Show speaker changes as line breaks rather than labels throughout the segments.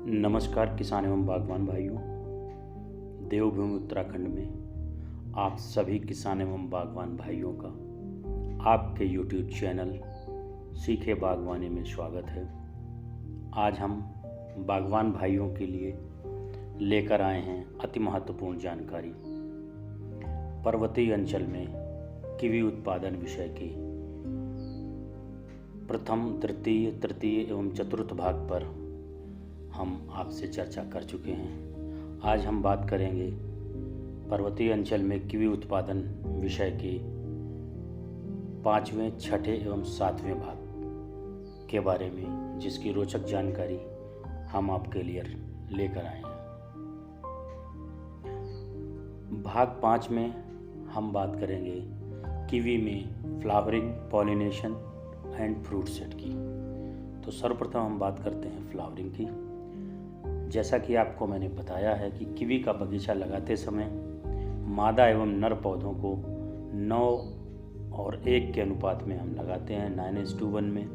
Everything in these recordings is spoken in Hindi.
नमस्कार किसान एवं बागवान भाइयों। देवभूमि उत्तराखंड में आप सभी किसान एवं बागवान भाइयों का आपके YouTube चैनल सीखे बागवानी में स्वागत है। आज हम बागवान भाइयों के लिए लेकर आए हैं अति महत्वपूर्ण जानकारी। पर्वतीय अंचल में कीवी उत्पादन विषय के प्रथम, तृतीय, तृतीय एवं चतुर्थ भाग पर हम आपसे चर्चा कर चुके हैं। आज हम बात करेंगे पर्वतीय अंचल में कीवी उत्पादन विषय के 5वें, 6ठे एवं 7वें भाग के बारे में, जिसकी रोचक जानकारी हम आपके लिए लेकर आए हैं। भाग 5 में हम बात करेंगे कीवी में flowering, pollination and fruit set की। तो सर्वप्रथम हम बात करते हैं फ्लावरिंग की। जैसा कि आपको मैंने बताया है कि कीवी का बगीचा लगाते समय मादा एवं नर पौधों को 9 और 1 के अनुपात में हम लगाते हैं। 9:1 में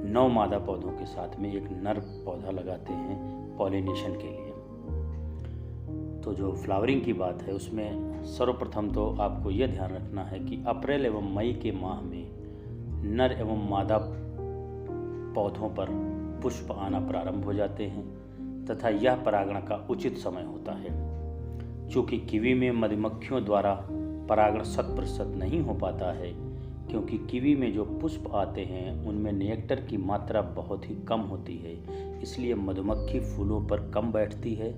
9 मादा पौधों के साथ में एक नर पौधा लगाते हैं पॉलिनेशन के लिए। तो जो फ्लावरिंग की बात है उसमें सर्वप्रथम तो आपको यह ध्यान रखना है कि अप्रैल एवं मई के माह में नर एवं मादा पौधों पर पुष्प आना प्रारंभ हो जाते हैं तथा यह परागण का उचित समय होता है। चूँकि कीवी में मधुमक्खियों द्वारा परागण 100% नहीं हो पाता है, क्योंकि कीवी में जो पुष्प आते हैं उनमें नेक्टर की मात्रा बहुत ही कम होती है, इसलिए मधुमक्खी फूलों पर कम बैठती है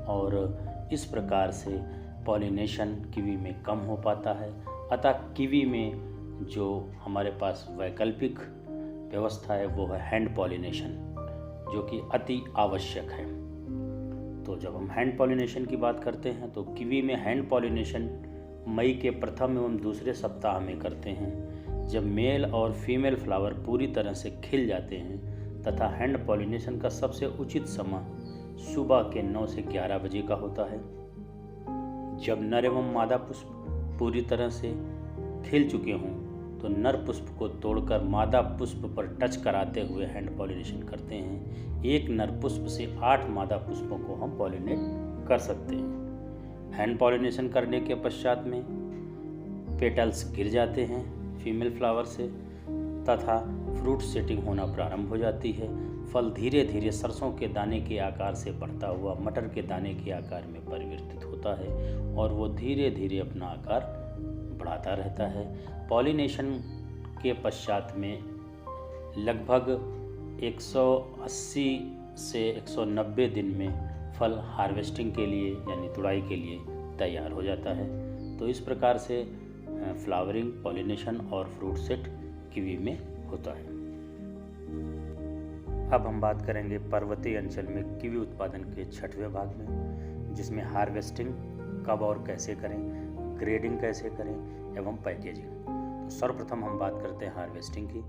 और इस प्रकार से पॉलिनेशन कीवी में कम हो पाता है। अतः कीवी में जो हमारे पास वैकल्पिक व्यवस्था है वो है हैंड पॉलिनेशन, जो कि अति आवश्यक है। तो जब हम हैंड पॉलिनेशन की बात करते हैं तो कीवी में हैंड पॉलिनेशन मई के प्रथम एवं दूसरे सप्ताह में करते हैं, जब मेल और फीमेल फ्लावर पूरी तरह से खिल जाते हैं तथा हैंड पॉलिनेशन का सबसे उचित समय सुबह के 9 से 11 बजे का होता है। जब नर एवं मादा पुष्प पूरी तरह से खिल चुके हों तो नर पुष्प को तोड़कर मादा पुष्प पर टच कराते हुए हैंड पॉलिनेशन करते हैं। एक नर पुष्प से 8 मादा पुष्पों को हम पॉलिनेट कर सकते हैं। हैंड पॉलिनेशन करने के पश्चात में पेटल्स गिर जाते हैं फीमेल फ्लावर से तथा फ्रूट सेटिंग होना प्रारंभ हो जाती है। फल धीरे धीरे सरसों के दाने के आकार से बढ़ता हुआ मटर के दाने के आकार में परिवर्तित होता है और वो धीरे धीरे अपना आकार बढ़ाता रहता है। पॉलिनेशन के पश्चात में लगभग 180 से 190 दिन में फल हार्वेस्टिंग के लिए यानी तुड़ाई के लिए तैयार हो जाता है। तो इस प्रकार से फ्लावरिंग, पॉलिनेशन और फ्रूट सेट कीवी में होता है। अब हम बात करेंगे पर्वतीय अंचल में कीवी उत्पादन के 6वें भाग में, जिसमें हार्वेस्टिंग कब और कैसे करें, ग्रेडिंग कैसे करें एवं पैकेजिंग। तो सर्वप्रथम हम बात करते हैं हार्वेस्टिंग की।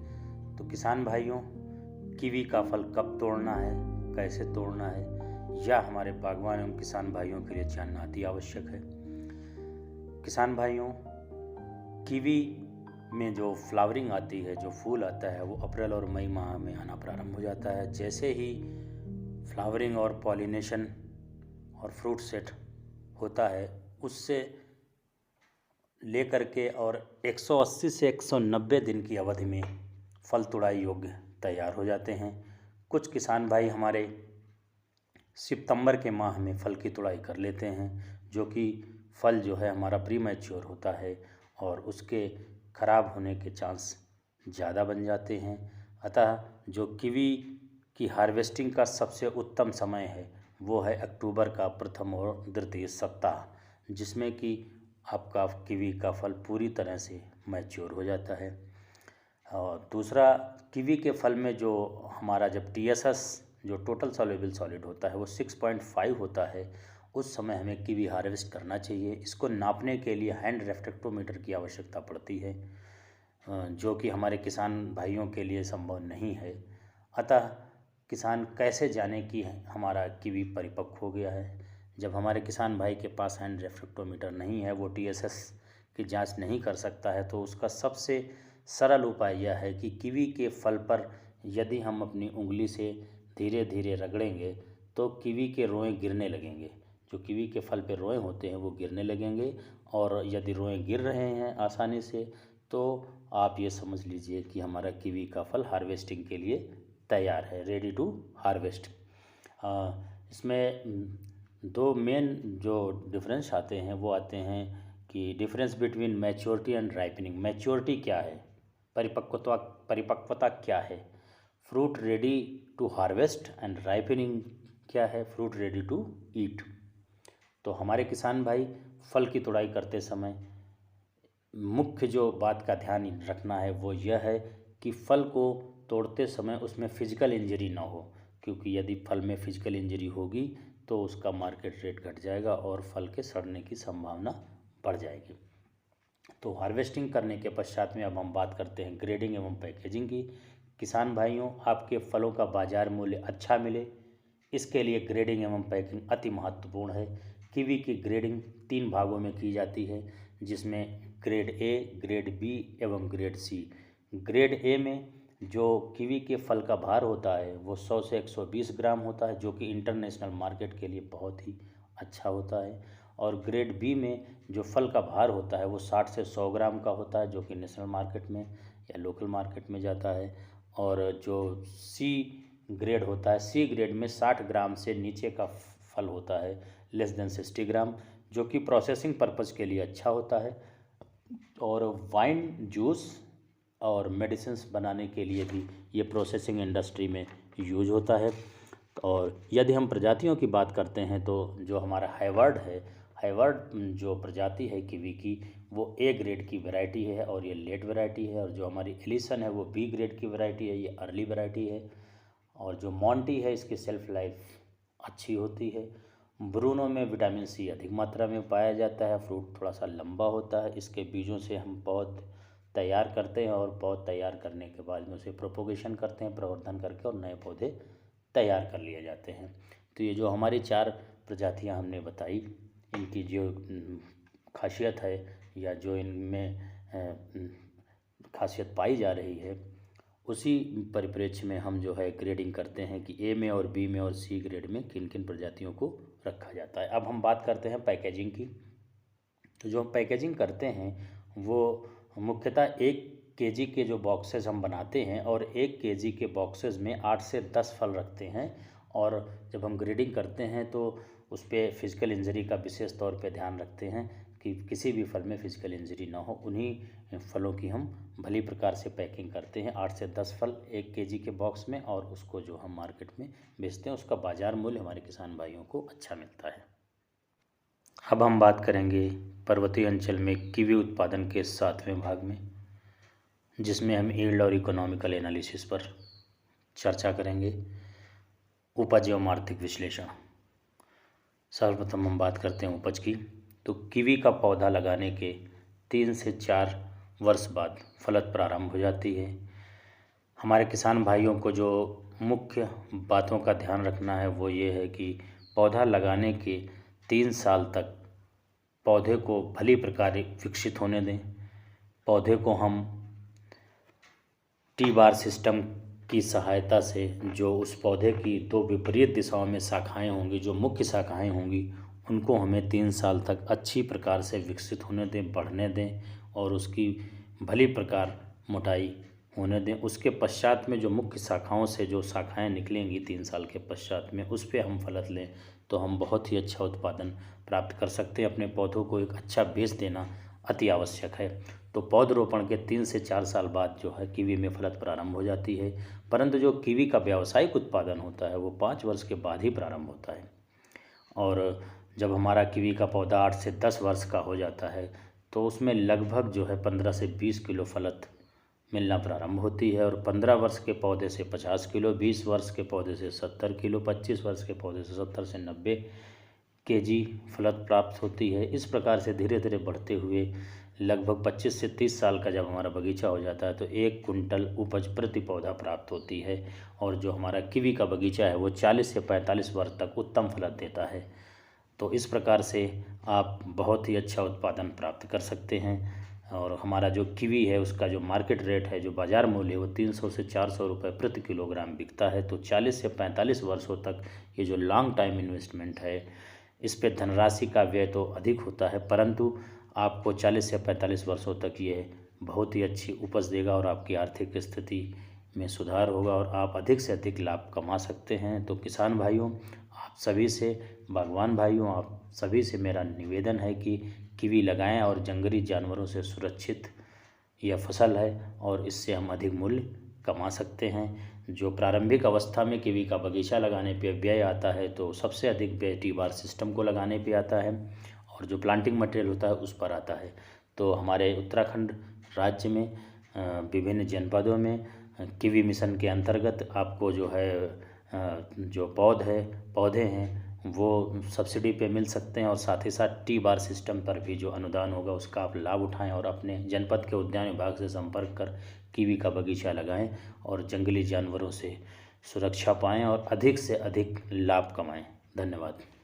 तो किसान भाइयों, कीवी का फल कब तोड़ना है, कैसे तोड़ना है, यह हमारे बागवान एवं किसान भाइयों के लिए जानना अति आवश्यक है। किसान भाइयों, कीवी में जो फ्लावरिंग आती है, जो फूल आता है, वो अप्रैल और मई माह में आना प्रारंभ हो जाता है। जैसे ही फ्लावरिंग और पॉलिनेशन और फ्रूट सेट होता है उससे लेकर के और 180 से 190 दिन की अवधि में फल तुड़ाई योग्य तैयार हो जाते हैं। कुछ किसान भाई हमारे सितंबर के माह में फल की तुड़ाई कर लेते हैं, जो कि फल जो है हमारा प्री मैच्योर होता है और उसके ख़राब होने के चांस ज़्यादा बन जाते हैं। अतः जो कीवी की हार्वेस्टिंग का सबसे उत्तम समय है वो है अक्टूबर का प्रथम और द्वितीय सप्ताह, जिसमें कि आपका कीवी का फल पूरी तरह से मैच्योर हो जाता है। और दूसरा, कीवी के फल में जो हमारा जब TSS जो टोटल सॉल्युबल सॉलिड होता है वो 6.5 होता है, उस समय हमें कीवी हार्वेस्ट करना चाहिए। इसको नापने के लिए हैंड रेफ्रेक्टोमीटर की आवश्यकता पड़ती है, जो कि हमारे किसान भाइयों के लिए संभव नहीं है। अतः किसान कैसे जाने कि हमारा कीवी परिपक्व हो गया है? जब हमारे किसान भाई के पास हैंड रेफ्रेक्टोमीटर नहीं है, वो TSS की जांच नहीं कर सकता है, तो उसका सबसे सरल उपाय यह है कि कीवी के फल पर यदि हम अपनी उंगली से धीरे धीरे रगड़ेंगे तो कीवी के रोए गिरने लगेंगे, जो कीवी के फल पे रोए होते हैं वो गिरने लगेंगे। और यदि रोए गिर रहे हैं आसानी से तो आप ये समझ लीजिए कि हमारा कीवी का फल हार्वेस्टिंग के लिए तैयार है, रेडी टू हार्वेस्ट। इसमें दो मेन जो डिफरेंस आते हैं वो आते हैं कि difference between maturity and ripening. Maturity क्या है, परिपक्वता क्या है, fruit ready to harvest, and ripening क्या है, फ्रूट रेडी टू ईट। तो हमारे किसान भाई फल की तोड़ाई करते समय मुख्य जो बात का ध्यान रखना है वो यह है कि फल को तोड़ते समय उसमें फिजिकल इंजरी ना हो, क्योंकि यदि फल में फिजिकल इंजरी होगी तो उसका मार्केट रेट घट जाएगा और फल के सड़ने की संभावना बढ़ जाएगी। तो हार्वेस्टिंग करने के पश्चात में अब हम बात करते हैं ग्रेडिंग एवं पैकेजिंग की। किसान भाइयों, आपके फलों का बाजार मूल्य अच्छा मिले, इसके लिए ग्रेडिंग एवं पैकिंग अति महत्वपूर्ण है। कीवी की ग्रेडिंग 3 भागों में की जाती है, जिसमें ग्रेड ए, ग्रेड बी एवं ग्रेड सी। ग्रेड ए में जो कीवी के फल का भार होता है वो 100 से 120 ग्राम होता है, जो कि इंटरनेशनल मार्केट के लिए बहुत ही अच्छा होता है। और ग्रेड बी में जो फल का भार होता है वो 60 से 100 ग्राम का होता है, जो कि नेशनल मार्केट में या लोकल मार्केट में जाता है। और जो सी ग्रेड होता है, सी ग्रेड में 60 ग्राम से नीचे का फल होता है, लेस देन 60 ग्राम, जो कि प्रोसेसिंग पर्पज़ के लिए अच्छा होता है और वाइन, जूस और मेडिसिन्स बनाने के लिए भी ये प्रोसेसिंग इंडस्ट्री में यूज होता है। और यदि हम प्रजातियों की बात करते हैं तो जो हमारा हाइवर्ड है, हाइवर्ड जो प्रजाति है कीवी की वो ए ग्रेड की वैरायटी है और ये लेट वैरायटी है। और जो हमारी एलिसन है वो बी ग्रेड की वैरायटी है, ये अर्ली वैरायटी है। और जो मॉन्टी है इसकी सेल्फ लाइफ अच्छी होती है। ब्रूनो में विटामिन सी अधिक मात्रा में पाया जाता है, फ्रूट थोड़ा सा लंबा होता है। इसके बीजों से हम पौध तैयार करते हैं और पौध तैयार करने के बाद में उसे प्रोपोगेशन करते हैं, प्रवर्धन करके, और नए पौधे तैयार कर लिए जाते हैं। तो ये जो हमारी 4 प्रजातियां हमने बताई, इनकी जो खासियत है या जो इनमें खासियत पाई जा रही है, उसी परिप्रेक्ष्य में हम जो है ग्रेडिंग करते हैं कि ए में और बी में और सी ग्रेड में किन किन प्रजातियों को रखा जाता है। अब हम बात करते हैं पैकेजिंग की। तो जो हम पैकेजिंग करते हैं वो मुख्यतः 1 केजी के जो बॉक्सेस हम बनाते हैं और 1 केजी के बॉक्सेस में 8 से 10 फल रखते हैं। और जब हम ग्रेडिंग करते हैं तो उस पर फिजिकल इंजरी का विशेष तौर पे ध्यान रखते हैं कि किसी भी फल में फिजिकल इंजरी ना हो। उन्हीं फलों की हम भली प्रकार से पैकिंग करते हैं, 8 से 10 फल 1 केजी के बॉक्स में, और उसको जो हम मार्केट में बेचते हैं उसका बाज़ार मूल्य हमारे किसान भाइयों को अच्छा मिलता है। अब हम बात करेंगे पर्वतीय अंचल में कीवी उत्पादन के 7वें भाग में, जिसमें हम यील्ड और इकोनॉमिकल एनालिसिस पर चर्चा करेंगे। उपज एवं आर्थिक विश्लेषण। सर्वप्रथम हम बात करते हैं उपज की। तो कीवी का पौधा लगाने के 3 से 4 वर्ष बाद फलत प्रारंभ हो जाती है। हमारे किसान भाइयों को जो मुख्य बातों का ध्यान रखना है वो ये है कि पौधा लगाने के 3 साल तक पौधे को भली प्रकार विकसित होने दें। पौधे को हम टी बार सिस्टम की सहायता से जो उस पौधे की 2 विपरीत दिशाओं में शाखाएं होंगी, जो मुख्य शाखाएं होंगी, उनको हमें 3 साल तक अच्छी प्रकार से विकसित होने दें, बढ़ने दें और उसकी भली प्रकार मोटाई होने दें। उसके पश्चात में जो मुख्य शाखाओं से जो शाखाएं निकलेंगी 3 साल के पश्चात में, उस पर हम फलत लें तो हम बहुत ही अच्छा उत्पादन प्राप्त कर सकते हैं। अपने पौधों को एक अच्छा बेच देना अति आवश्यक है। तो पौधरोपण के 3 से 4 साल बाद जो है कीवी में फलत प्रारंभ हो जाती है, परंतु जो कीवी का व्यावसायिक उत्पादन होता है वो 5 वर्ष के बाद ही प्रारंभ होता है। और जब हमारा कीवी का पौधा 8 से 10 वर्ष का हो जाता है तो उसमें लगभग जो है 15 से 20 किलो फलत मिलना प्रारंभ होती है। और 15 वर्ष के पौधे से 50 किलो, 20 वर्ष के पौधे से 70 किलो, 25 वर्ष के पौधे से 70 से 90 केजी फलत प्राप्त होती है। इस प्रकार से धीरे धीरे बढ़ते हुए लगभग 25 से 30 साल का जब हमारा बगीचा हो जाता है तो 1 कुंटल उपज प्रति पौधा प्राप्त होती है। और जो हमारा कीवी का बगीचा है वो 40 से 45 वर्ष तक उत्तम फलत देता है। तो इस प्रकार से आप बहुत ही अच्छा उत्पादन प्राप्त कर सकते हैं। और हमारा जो कीवी है उसका जो मार्केट रेट है, जो बाज़ार मूल्य है, वो 300 से 400 रुपये प्रति किलोग्राम बिकता है। तो 40 से 45 वर्षों तक ये जो लॉन्ग टाइम इन्वेस्टमेंट है, इस पे धनराशि का व्यय तो अधिक होता है, परंतु आपको 40 से 45 वर्षों तक ये बहुत ही अच्छी उपज देगा और आपकी आर्थिक स्थिति में सुधार होगा और आप अधिक से अधिक लाभ कमा सकते हैं। तो किसान भाइयों, आप सभी से, बागवान भाइयों, आप सभी से मेरा निवेदन है कि कीवी लगाएं और जंगली जानवरों से सुरक्षित यह फसल है और इससे हम अधिक मूल्य कमा सकते हैं। जो प्रारंभिक अवस्था में कीवी का बगीचा लगाने पे व्यय आता है, तो सबसे अधिक व्यय टी बार सिस्टम को लगाने पे आता है और जो प्लांटिंग मटेरियल होता है उस पर आता है। तो हमारे उत्तराखंड राज्य में विभिन्न जनपदों में कीवी मिशन के अंतर्गत आपको जो है जो पौधे हैं वो सब्सिडी पे मिल सकते हैं और साथ ही साथ टी बार सिस्टम पर भी जो अनुदान होगा उसका आप लाभ उठाएं और अपने जनपद के उद्यान विभाग से संपर्क कर कीवी का बगीचा लगाएं और जंगली जानवरों से सुरक्षा पाएं और अधिक से अधिक लाभ कमाएं। धन्यवाद।